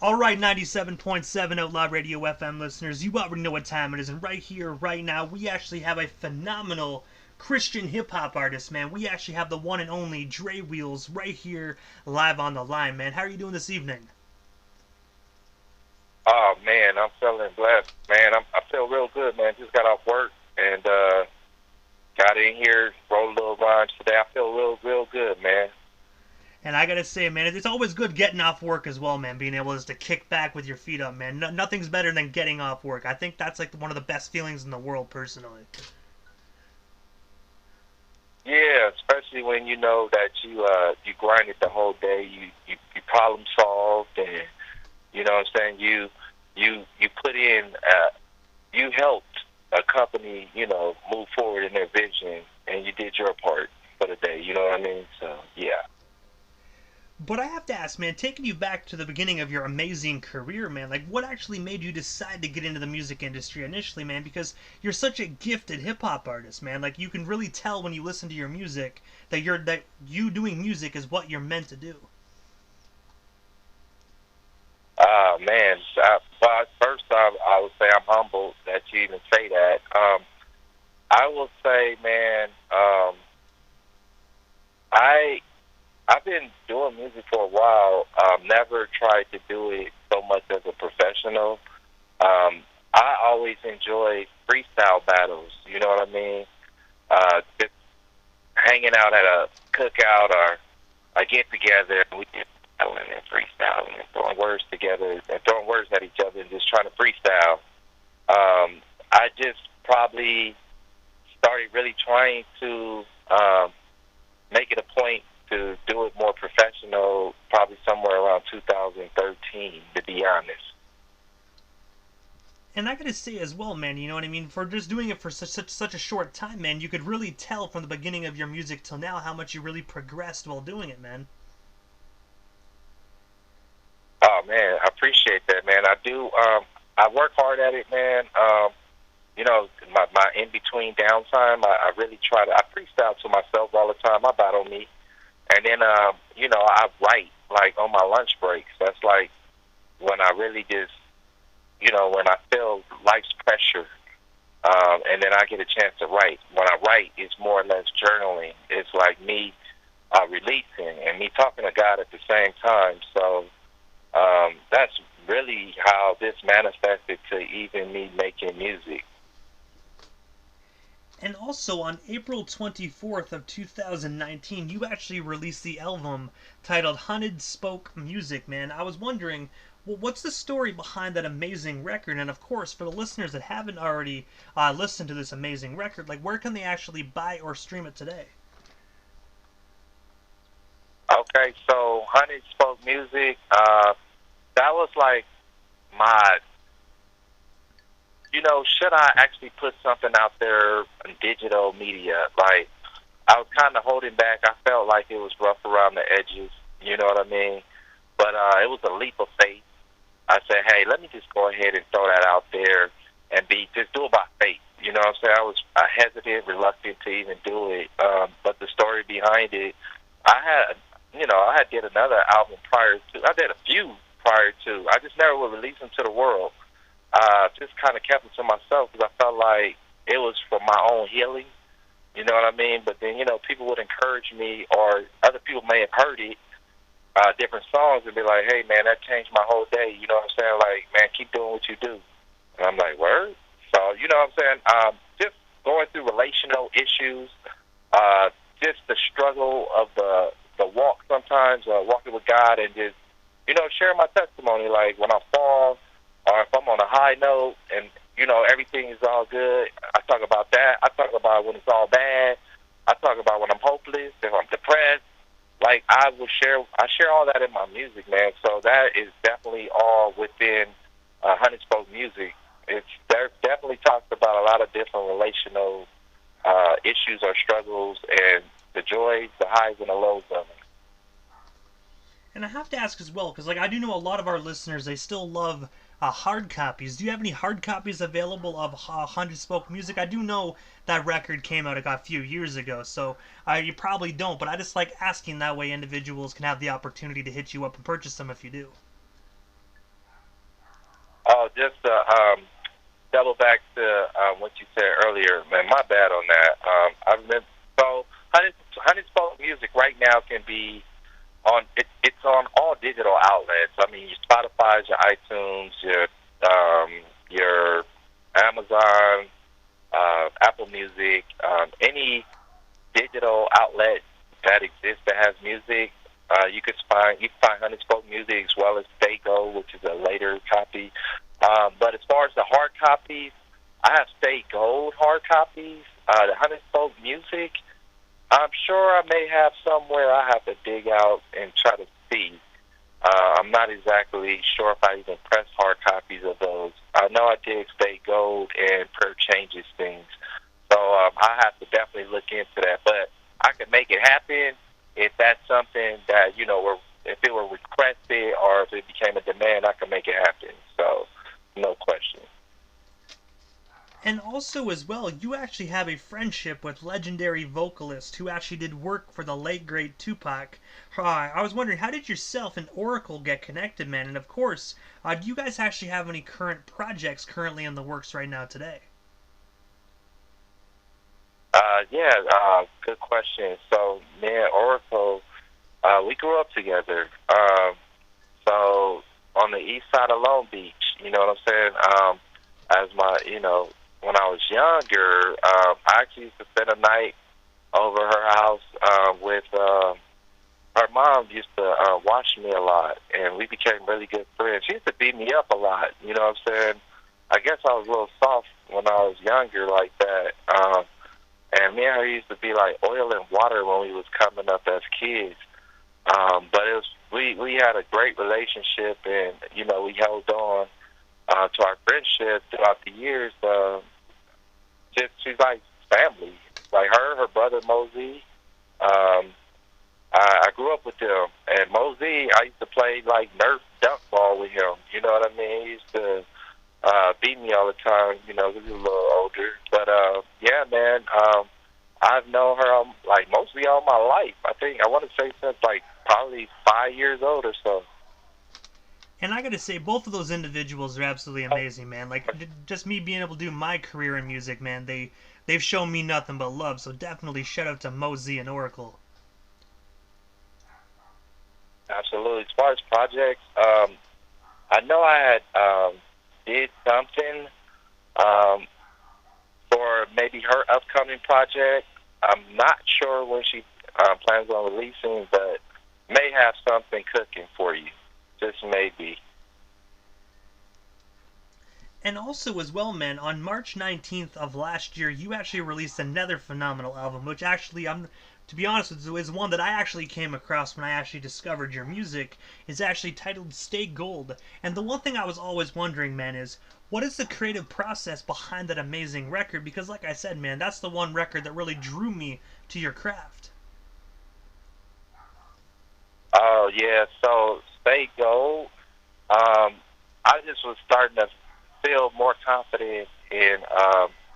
Alright, 97.7 Outlaw Radio FM listeners, you already know what time it is, and right here, right now, we actually have a phenomenal Christian hip-hop artist, man. We actually have the one and only Dre Wheelz right here, live on the line, man. How are you doing this evening? Oh man, I'm feeling blessed, man. I feel real good, man. Just got off work and got in here, wrote a little rhymes today. I feel real good, man. And I gotta say, man, it's always good getting off work as well, man. Being able just to kick back with your feet up, man. Nothing's better than getting off work. I think that's like one of the best feelings in the world, personally. Yeah, especially when you know that you grinded the whole day, you problem solved, and you know what I'm saying. You put in, you helped a company, move forward in their vision, and you did your part for the day. You know what I mean? So yeah. But I have to ask, man, taking you back to the beginning of your amazing career, man, like what actually made you decide to get into the music industry initially, man? Because you're such a gifted hip hop artist, man. Like you can really tell when you listen to your music that you doing music is what you're meant to do. Man, but first I would say I'm humbled that you even say that. I will say, man, I've been doing music for a while. Never tried to do it so much as a professional. I always enjoy freestyle battles. You know what I mean? Just hanging out at a cookout or a get together, and we just battling and freestyling and throwing words together and throwing words at each other and just trying to freestyle. I just probably started really trying to make it a point to do it more professional, probably somewhere around 2013, to be honest. And I gotta say as well, man, you know what I mean? For just doing it for such a short time, man, you could really tell from the beginning of your music till now how much you really progressed while doing it, man. Oh man, I appreciate that, man. I do. I work hard at it, man. My in between downtime, I really try to. I freestyle to myself all the time. I battle me, and then I write like on my lunch breaks. That's like when I really just, when I feel life's pressure, and then I get a chance to write. When I write, it's more or less journaling. It's like me releasing and me talking to God at the same time. So that's really how this manifested to even me making music. And also on April 24th of 2019, you actually released the album titled Hunted Spoke Music, man. I was wondering, well, what's the story behind that amazing record? And of course, for the listeners that haven't already listened to this amazing record, like where can they actually buy or stream it today? Okay, so Hunted Spoke Music, that was like my, should I actually put something out there in digital media? Like, I was kind of holding back. I felt like it was rough around the edges, you know what I mean? But it was a leap of faith. I said, hey, let me just go ahead and throw that out there and just do it by faith. You know what I'm saying? I was hesitant, reluctant to even do it. But the story behind it, I had did another album prior to. I did a few prior to. I just never would release them to the world. Just kind of kept it to myself because I felt like it was for my own healing. You know what I mean? But then, people would encourage me, or other people may have heard it, different songs, and be like, hey, man, that changed my whole day. You know what I'm saying? Like, man, keep doing what you do. And I'm like, word? So, you know what I'm saying? Just going through relational issues, just the struggle of the walk sometimes, walking with God, and just, share my testimony. Like, when I fall, or if I'm on a high note and, everything is all good, I talk about that. I talk about when it's all bad. I talk about when I'm hopeless, if I'm depressed. Like, I share all that in my music, man. So that is definitely all within Honey Spoke Music. There definitely talks about a lot of different relational issues or struggles and the joys, the highs, and the lows of it. And I have to ask as well, because like I do know a lot of our listeners, they still love hard copies. Do you have any hard copies available of Hunted Spoke Music? I do know that record came out a few years ago, so you probably don't, but I just like asking, that way individuals can have the opportunity to hit you up and purchase them if you do. just double back to what you said earlier, man. My bad on that. I remember. So, honey spoke music right now can be on. It's on all digital outlets. I mean, your Spotify, your iTunes, your Amazon, Apple Music, any digital outlet that exists that has music. You can find Honey Spoke music as well as Stay Gold, which is a later copy. But as far as the hard copies, I have Stay Gold hard copies. The Honey Spoke music, I'm sure I may have somewhere. I have to dig out and try to see. I'm not exactly sure if I even pressed hard copies of those. I know I did Stay Gold and Per Changes things. So I have to definitely look into that. But I can make it happen if that's something that, if it were requested or if it became a demand, I can make it happen. So, no question. And also as well, you actually have a friendship with legendary vocalist who actually did work for the late great Tupac. I was wondering, how did yourself and Oracle get connected, man? And of course, do you guys actually have any current projects currently in the works right now today? Good question. So, me and Oracle, we grew up together. So, on the east side of Long Beach, you know what I'm saying? When I was younger, I actually used to spend a night over her house with her mom used to watch me a lot, and we became really good friends. She used to beat me up a lot, you know what I'm saying? I guess I was a little soft when I was younger like that. And me and her used to be like oil and water when we was coming up as kids. But we had a great relationship, and we held on to our friendship throughout the years. She's like family, like her brother Mosey. I grew up with them, and Mosey, I used to play like Nerf dunk ball with him. You know what I mean? He used to beat me all the time, because he's a little older. But yeah, man, I've known her like mostly all my life. I want to say since like probably 5 years old or so. And I gotta say, both of those individuals are absolutely amazing, man. Like, just me being able to do my career in music, man, they've shown me nothing but love. So definitely shout out to Mosey and Oracle. Absolutely. As far as projects, I know I had did something for maybe her upcoming project. I'm not sure when she plans on releasing, but may have something cooking for you. Just maybe. And also as well, man, on March 19th of last year, you actually released another phenomenal album, which actually, to be honest with you, is one that I actually came across when I actually discovered your music. Is actually titled Stay Gold. And the one thing I was always wondering, man, is what is the creative process behind that amazing record? Because like I said, man, that's the one record that really drew me to your craft. Oh, yeah. So, Stay Gold, I just was starting to feel more confident in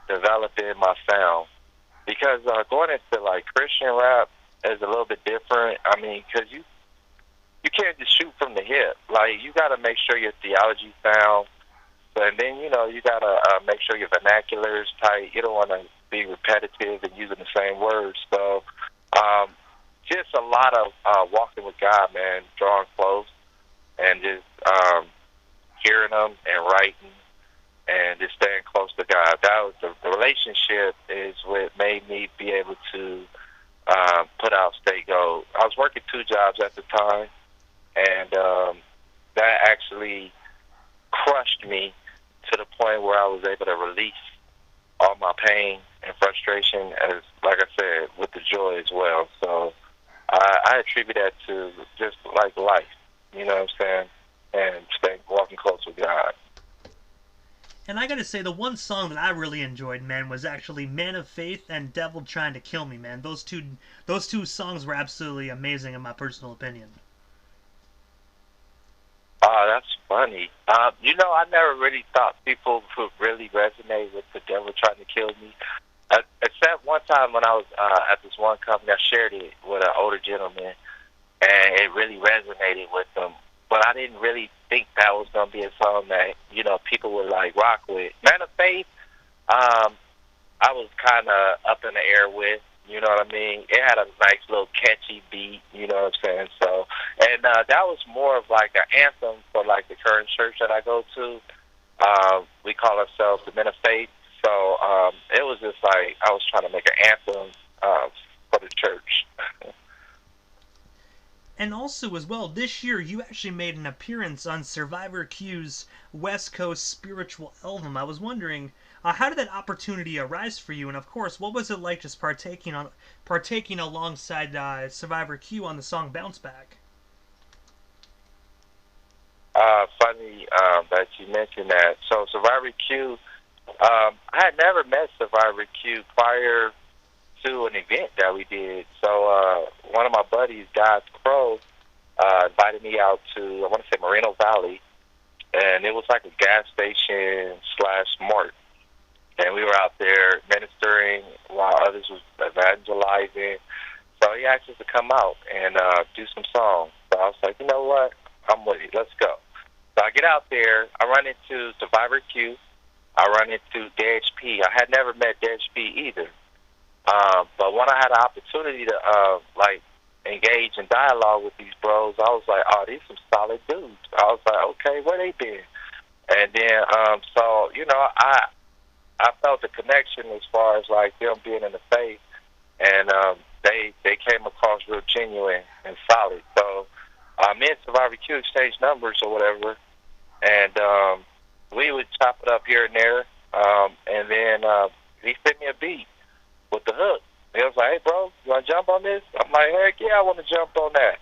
developing my sound. Because going into, like, Christian rap is a little bit different. I mean, because you can't just shoot from the hip. Like, you got to make sure your theology sound. And then, you got to make sure your vernacular is tight. You don't want to be repetitive and using the same words. So, just a lot of walking with God, man, drawing close and just hearing them and writing and just staying close to God. That was the relationship is what made me be able to put out Stay Gold. I was working 2 jobs at the time, and that actually crushed me to the point where I was able to release all my pain and frustration, as like I said, with the joy as well. So I attribute that to just like life, you know what I'm saying, and walking close with God. And I gotta say, the one song that I really enjoyed, man, was actually Man of Faith and Devil Trying to Kill Me, man. Those two songs were absolutely amazing in my personal opinion. That's funny. I never really thought people would really resonate with The Devil Trying to Kill Me. Except one time when I was at this one company, I shared it with an older gentleman, and it really resonated with them. but I didn't really think that was gonna be a song that people would like rock with. Man of Faith, um, I was kind of up in the air with. You know what I mean? It had a nice little catchy beat. You know what I'm saying? So, and that was more of like an anthem for like the current church that I go to. We call ourselves the Men of Faith. So it was just like I was trying to make an anthem for the church. And also, as well, this year you actually made an appearance on Survivor Q's West Coast Spiritual album. I was wondering, how did that opportunity arise for you? And of course, what was it like just partaking alongside Survivor Q on the song Bounce Back? Funny that you mentioned that. So Survivor Q, I had never met Survivor Q prior to an event that we did. So one of my buddies, God's Crow, invited me out to, I want to say, Moreno Valley, and it was like a gas station / mart. And we were out there ministering while others was evangelizing. So he asked us to come out and do some songs. So I was like, you know what? I'm with it. Let's go. So I get out there. I run into Survivor Q. I run into DHP. I had never met DHP either. But when I had an opportunity to engage in dialogue with these bros, I was like, oh, these some solid dudes. I was like, okay, where they been? And then so I felt the connection as far as like them being in the faith, and they came across real genuine and solid. So me and Survivor Q exchanged numbers or whatever, and we would chop it up here and there, and then he sent me a beat with the hook. He was like, hey, bro, you want to jump on this? I'm like, heck yeah, I want to jump on that.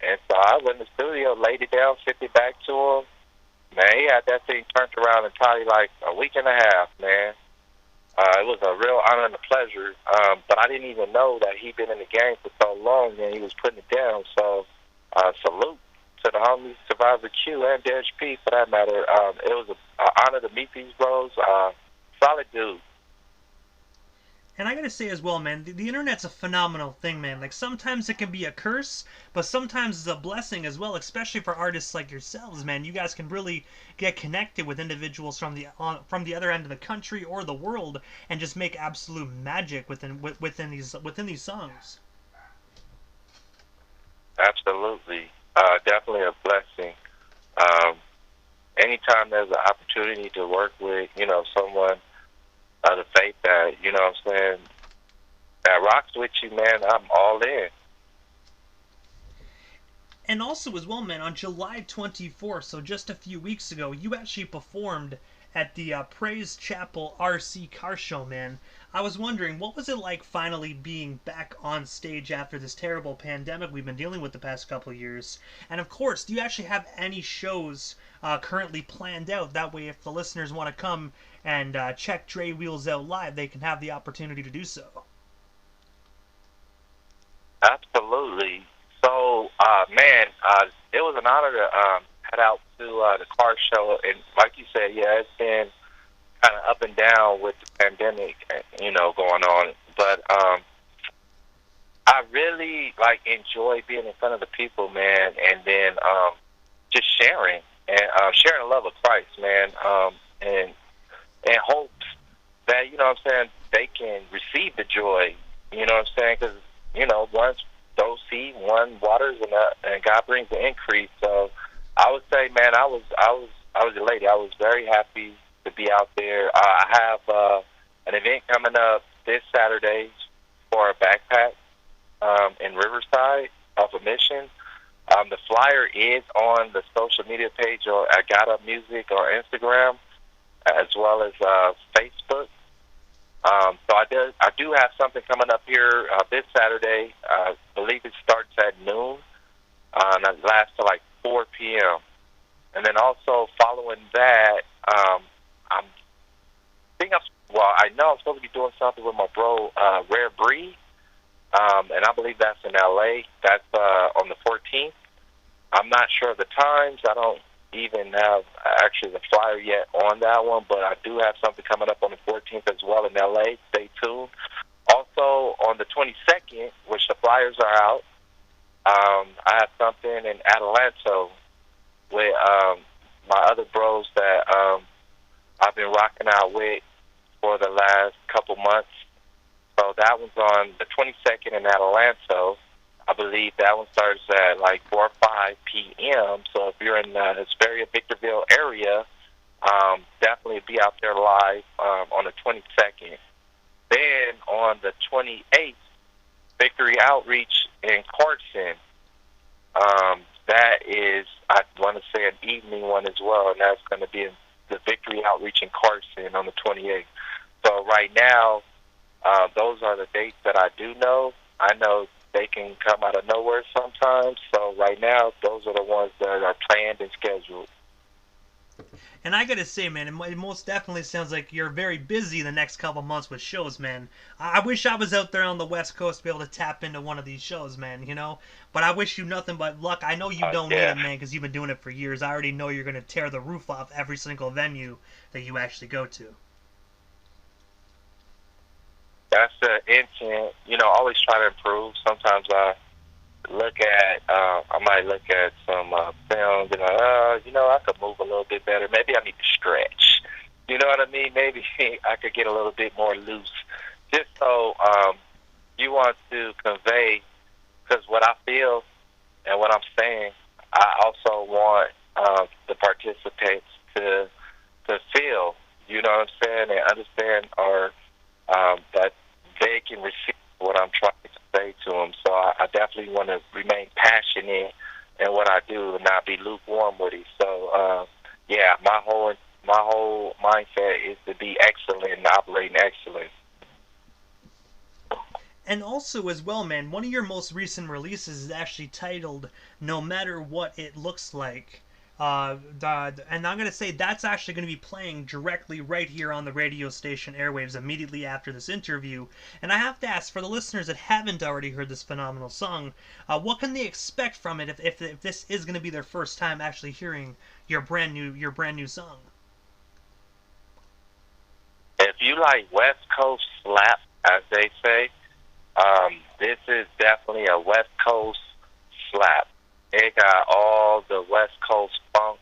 And so I went in the studio, laid it down, sent it back to him. Man, he had that thing turned around in probably like a week and a half, man. It was a real honor and a pleasure. But I didn't even know that he'd been in the game for so long and he was putting it down. So salute to the homies, Survivor Q and DHP for that matter. It was an honor to meet these bros. Solid dudes. And I gotta say as well, man, the internet's a phenomenal thing, man. Like, sometimes it can be a curse, but sometimes it's a blessing as well, especially for artists like yourselves, man. You guys can really get connected with individuals from the other end of the country or the world, and just make absolute magic within these songs. Absolutely. Definitely a blessing. Anytime there's an opportunity to work with, someone of the faith that, you know what I'm saying, that rocks with you, man, I'm all in. And also as well, man, on July 24th, so just a few weeks ago, you actually performed at the Praise Chapel RC Car Show, man. I was wondering, what was it like finally being back on stage after this terrible pandemic we've been dealing with the past couple of years? And of course, do you actually have any shows currently planned out? That way, if the listeners want to come and check Dre Wheelz out live, they can have the opportunity to do so. Absolutely. So, man, it was an honor to head out to the car show. And like you said, yeah, it's been kind of up and down with the pandemic, going on. But I really, enjoy being in front of the people, man, and then just sharing the love of Christ, man, and hopes that, they can receive the joy, because, once those seed, one waters, and God brings the increase. So I would say, man, I was elated. I was very happy to be out there. I have an event coming up this Saturday for a backpack in Riverside off of Mission. The flyer is on the social media page or at Got Up Music or Instagram, as well as Facebook. So I do have something coming up here this Saturday. I believe it starts at noon, and it lasts till 4 p.m. And then also following that, I know I'm supposed to be doing something with my bro, Rare Breed, and I believe that's in L.A. That's on the 14th. I'm not sure of the times. I don't even have actually the flyer yet on that one, but I do have something coming up on the 14th as well in LA. Stay tuned. Also on the 22nd, which the flyers are out, I have something in Atlanta with my other bros that I've been rocking out with for the last couple months. So that one's on the 22nd in Atlanta. I believe that one starts at like 4 or 5 p.m. So if you're in the Hesperia, Victorville area, definitely be out there live on the 22nd. Then on the 28th, Victory Outreach in Carson. That is, I want to say, an evening one as well, and that's going to be in the Victory Outreach in Carson on the 28th. So right now, those are the dates that I do know. I know they can come out of nowhere sometimes. So right now, those are the ones that are planned and scheduled. And I gotta say, man, it most definitely sounds like you're very busy the next couple months with shows, man. I wish I was out there on the West Coast to be able to tap into one of these shows, man, you know? But I wish you nothing but luck. I know you don't need Yeah, it, man, because you've been doing it for years. I already know you're gonna tear the roof off every single venue that you actually go to. that's the intent. You know, always try to improve. Sometimes I might look at some films and you know, I could move a little bit better. Maybe I need to stretch. You know what I mean? Maybe I could get a little bit more loose. Just so you want to convey, because what I feel and what I'm saying, I also want the participants to feel. You know what I'm saying, and understand, or that they can receive what I'm trying to say to them. So I definitely want to remain passionate in what I do and not be lukewarm with it. So yeah, my whole mindset is to be excellent and operate in excellence. And also, as well, man, one of your most recent releases is actually titled "No Matter What It Looks Like." And I'm gonna say that's actually gonna be playing directly right here on the radio station airwaves immediately after this interview. And I have to ask, for the listeners that haven't already heard this phenomenal song, what can they expect from it if this is gonna be their first time actually hearing your brand new song? If you like West Coast slap, as they say, this is definitely a West Coast slap. It got all the West Coast funk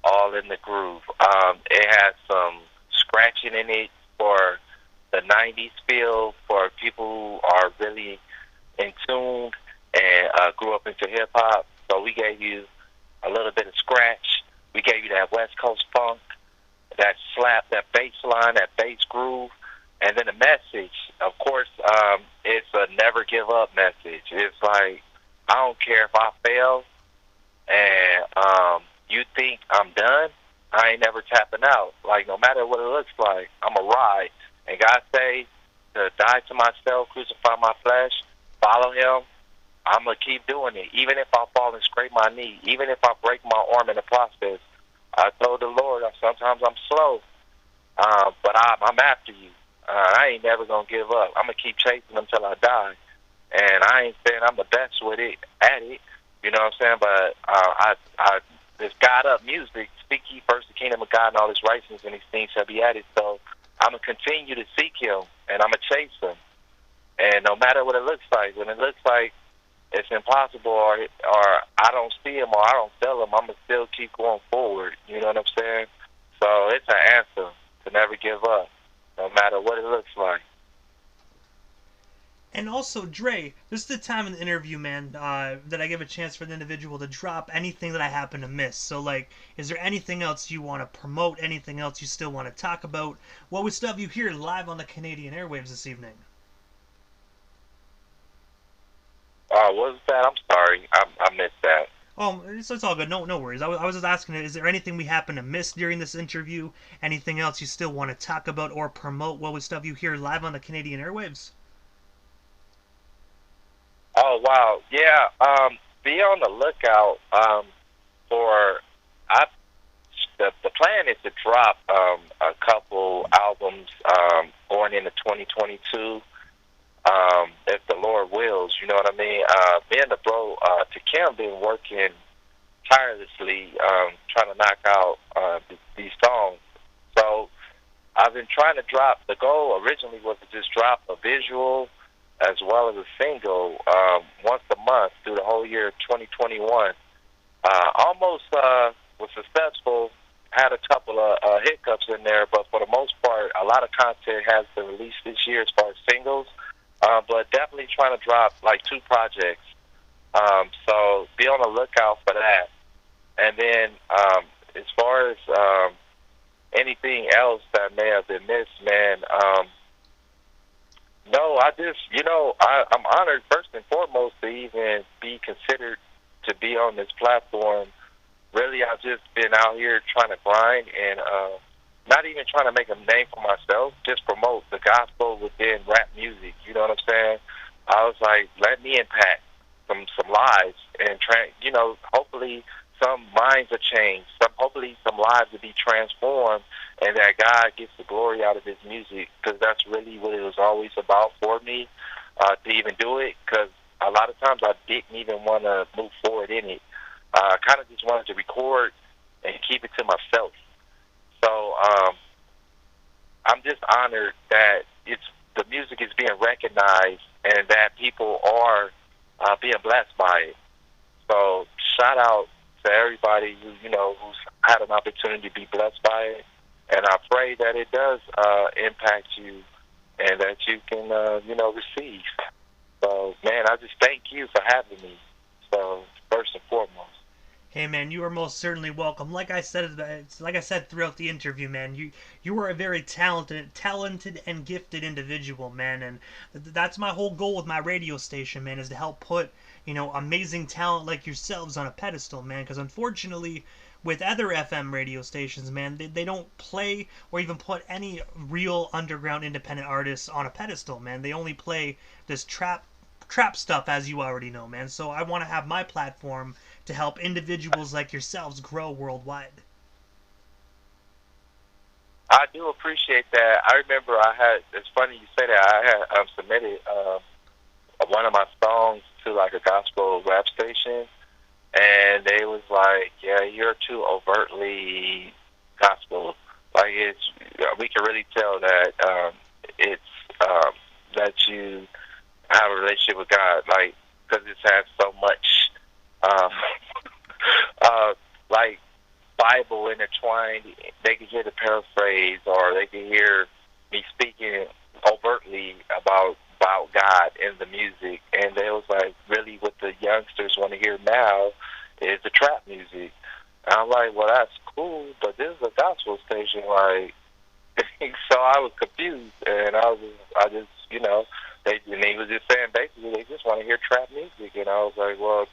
all in the groove. It has some scratching in it for the 90s feel, for people who are really in tune and grew up into hip-hop. So we gave you a little bit of scratch. We gave you that West Coast funk, that slap, that bass line, that bass groove. And then the message, of course, it's a never give up message. It's like, I don't care if I fail and you think I'm done, I ain't never tapping out. Like, no matter what it looks like, I'm a ride. And God say to die to myself, crucify my flesh, follow him, I'm going to keep doing it. Even if I fall and scrape my knee, even if I break my arm in the process. I told the Lord, sometimes I'm slow, but I'm after you. I ain't never going to give up. I'm going to keep chasing them till I die. And I ain't saying I'm the best with it, at it, you know what I'm saying? But this God up music, seek ye first the kingdom of God and all his righteousness, and these things shall be added. So I'm going to continue to seek him, and I'm going to chase him. And no matter what it looks like, when it looks like it's impossible, or I don't see him, or I don't feel him, I'm going to still keep going forward. You know what I'm saying? So it's an answer to never give up, no matter what it looks like. And also, Dre, this is the time in the interview, man, that I give a chance for the individual to drop anything that I happen to miss. So, like, is there anything else you want to promote? Anything else you still want to talk about? What we still have you here live on the Canadian airwaves this evening? What was that? I'm sorry. I missed that. Oh, it's all good. No worries. I was just asking, is there anything we happen to miss during this interview? Anything else you still want to talk about or promote while we still have you here live on the Canadian airwaves? Oh, wow. Yeah. Be on the lookout for... The plan is to drop a couple albums going into 2022. If the Lord wills, you know what I mean? Me and the bro, Takim, been working tirelessly trying to knock out these songs. So I've been trying to drop, the goal originally was to just drop a visual as well as a single once a month through the whole year of 2021. Almost was successful. Had a couple of hiccups in there, but for the most part, a lot of content has been released this year as far as singles. But definitely trying to drop like 2 projects. So be on the lookout for that. And then as far as anything else that may have been missed, man, no, I just, I'm honored first and foremost to even be considered to be on this platform. Really, I've just been out here trying to grind and not even trying to make a name for myself, just promote the gospel within rap music. You know what I'm saying? I was like, let me impact some lives and hopefully some minds are changed. Hopefully some lives will be transformed, and that God gets the glory out of His music, because that's really what it was always about for me to even do it. Because a lot of times I didn't even want to move forward in it. I kind of just wanted to record and keep it to myself. So I'm just honored that the music is being recognized and that people are being blessed by it. So shout out to everybody who's had an opportunity to be blessed by it, and I pray that it does impact you and that you can receive. So man, I just thank you for having me. So first and foremost. Hey man, you are most certainly welcome. Like I said throughout the interview, man, you are a very talented and gifted individual, man, and that's my whole goal with my radio station, man, is to help put amazing talent like yourselves on a pedestal, man. Because unfortunately, with other FM radio stations, man, they don't play or even put any real underground independent artists on a pedestal, man. They only play this trap stuff, as you already know, man. So I want to have my platform to help individuals like yourselves grow worldwide. I do appreciate that. I remember it's funny you say that, I had submitted one of my songs to like a gospel rap station, and they was like, yeah, you're too overtly gospel. Like, we can really tell that it's that you have a relationship with God, like, because it has so much like Bible intertwined. They can hear the paraphrase, or they can hear me speaking overtly about God in the music. And they was like, really what the youngsters want to hear now is the trap music. And I'm like, well, that's cool, but this is a gospel station, like. So I was confused, and I just they was just saying basically they just want to hear trap music, and I was like, well,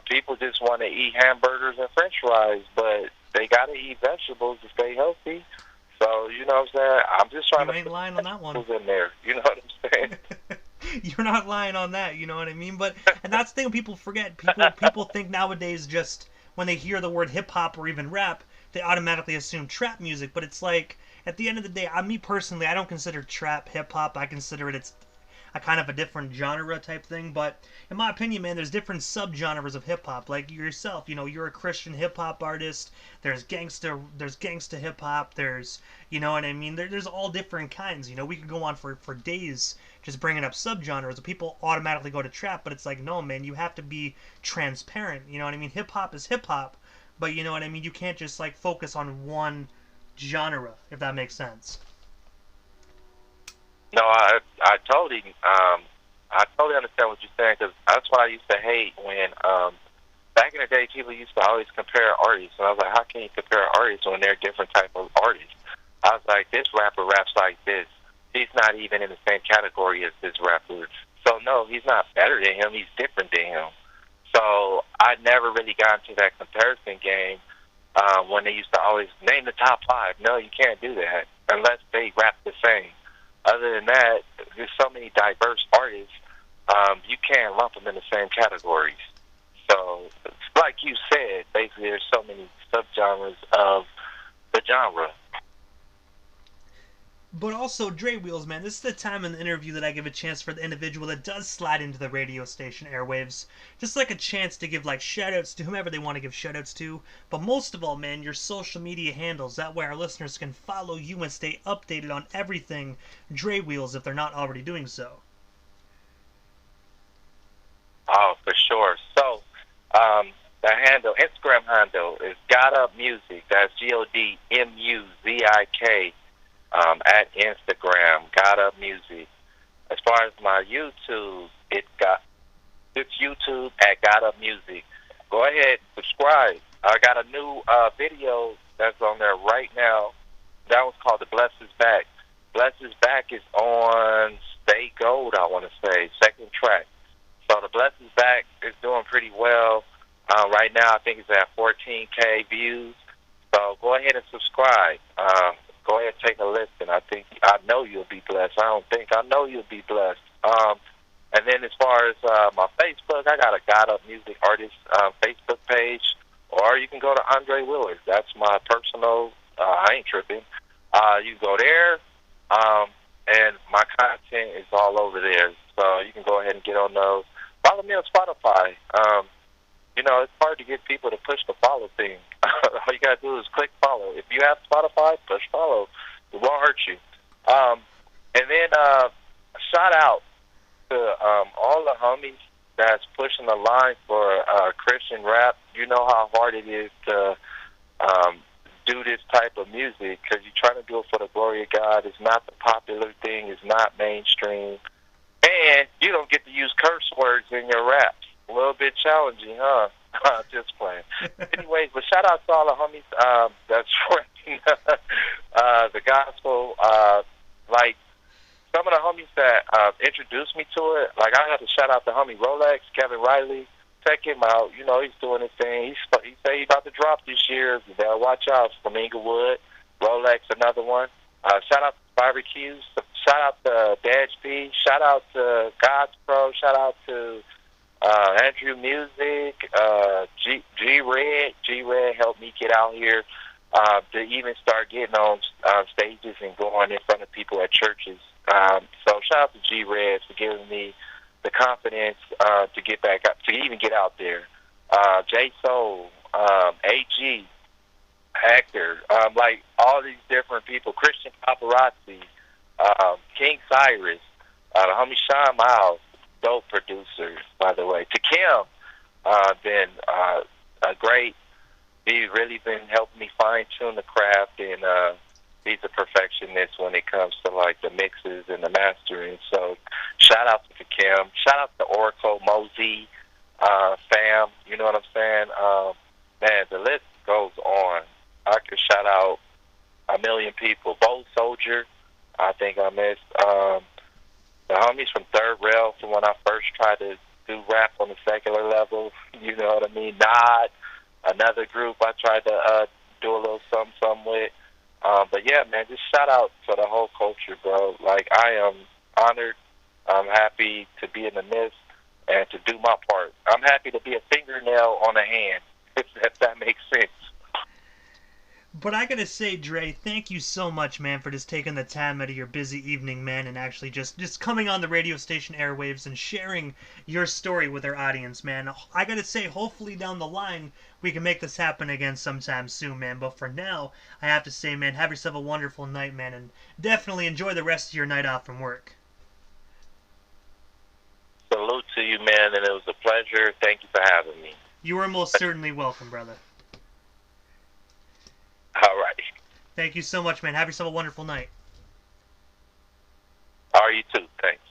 people just want to eat hamburgers and French fries, but they got to eat vegetables to stay healthy. So you know what I'm saying? I'm just trying you to ain't lying on that one. In there, you know what I'm saying? You're not lying on that, you know what I mean? And that's the thing people forget. People think nowadays, just when they hear the word hip hop or even rap, they automatically assume trap music. But it's like, at the end of the day, me personally, I don't consider trap hip hop. I consider it's a kind of a different genre type thing. But in my opinion, man, there's different subgenres of hip hop. Like yourself, you're a Christian hip hop artist. There's gangsta hip hop. There's, you know what I mean? There's all different kinds. We could go on for days just bringing up subgenres. People automatically go to trap, but it's like, no, man, you have to be transparent. You know what I mean? Hip hop is hip hop, but you know what I mean? You can't just like focus on one genre, if that makes sense. No, I totally understand what you're saying, because that's what I used to hate when back in the day people used to always compare artists, and I was like, how can you compare artists when they're different type of artists? I was like, this rapper raps like this. He's not even in the same category as this rapper. So no, he's not better than him. He's different than him. So I never really got into that comparison game when they used to always name the top 5. No, you can't do that unless they rap the same. Other than that, there's so many diverse artists, you can't lump them in the same categories. So, like you said, basically there's so many subgenres of the genre. But also, Dre Wheelz, man, this is the time in the interview that I give a chance for the individual that does slide into the radio station airwaves. Just like a chance to give like shoutouts to whomever they want to give shoutouts to. But most of all, man, your social media handles. That way our listeners can follow you and stay updated on everything Dre Wheelz if they're not already doing so. Oh, for sure. So, The handle, Instagram handle is Got Up Music. That's GODMUZIK at Instagram. Got Up Music. As far as my YouTube, it's YouTube at Got Up Music. Go ahead, subscribe. I got a new video that's on there right now. That one's called The Bless Is Back. Bless Is Back is on Stay Gold, I want to say, second track. So The Bless Is Back is doing pretty well. Right now, I think it's at 14K views. So go ahead and subscribe. Go ahead and take a listen. I know you'll be blessed. I know you'll be blessed. And then as far as my Facebook, I got a Got Up Music Artist Facebook page. Or you can go to Dre Wheelz. That's my personal, I ain't tripping. You go there, and my content is all over there. So you can go ahead and get on those. Follow me on Spotify. You know, it's hard to get people to push the follow thing. All you got to do is click follow. If you have Spotify, push follow. It won't hurt you. And then shout out to all the homies that's pushing the line for Christian rap. You know how hard it is to do this type of music because you're trying to do it for the glory of God. It's not the popular thing. It's not mainstream. And you don't get to use curse words in your raps. A little bit challenging, huh? Just playing. Anyways, but shout out to all the homies that's spreading the gospel. Like some of the homies that introduced me to it, like I have to shout out the homie Rolex, Kevin Riley. Check him out. You know, he's doing his thing. He say he's about to drop this year. You better watch out. From Inglewood. Rolex, another one. Shout out to Barbecues. Shout out to Dad P. Shout out to God's Pro. Shout out to Andrew Music, G-Red. G-Red helped me get out here to even start getting on stages and going in front of people at churches. So shout out to G-Red for giving me the confidence to get back up, to even get out there. J Soul, AG, Hector, like all these different people. Christian Paparazzi, King Cyrus, the homie Sean Miles, dope producers, by the way. To Kim, been a great. He's really been helping me fine tune the craft, and he's a perfectionist when it comes to like the mixes and the mastering. So shout out to Kim. Shout out to Oracle, Mosey, fam. You know what I'm saying? Man, the list goes on. I could shout out a million people. Bold Soldier, I think I missed. The homies from Third Rail from when I first tried to do rap on the secular level. You know what I mean? Nod, another group I tried to do a little something with. But yeah, man, just shout out to the whole culture, bro. Like, I am honored. I'm happy to be in the midst and to do my part. I'm happy to be a fingernail on a hand, if that makes sense. But I gotta say, Dre, thank you so much, man, for just taking the time out of your busy evening, man, and actually just coming on the radio station airwaves and sharing your story with our audience, man. I gotta say, hopefully down the line, we can make this happen again sometime soon, man. But for now, I have to say, man, have yourself a wonderful night, man, and definitely enjoy the rest of your night off from work. Salute to you, man, and it was a pleasure. Thank you for having me. You are most certainly welcome, brother. All right. Thank you so much, man. Have yourself a wonderful night. All right, you too. Thanks.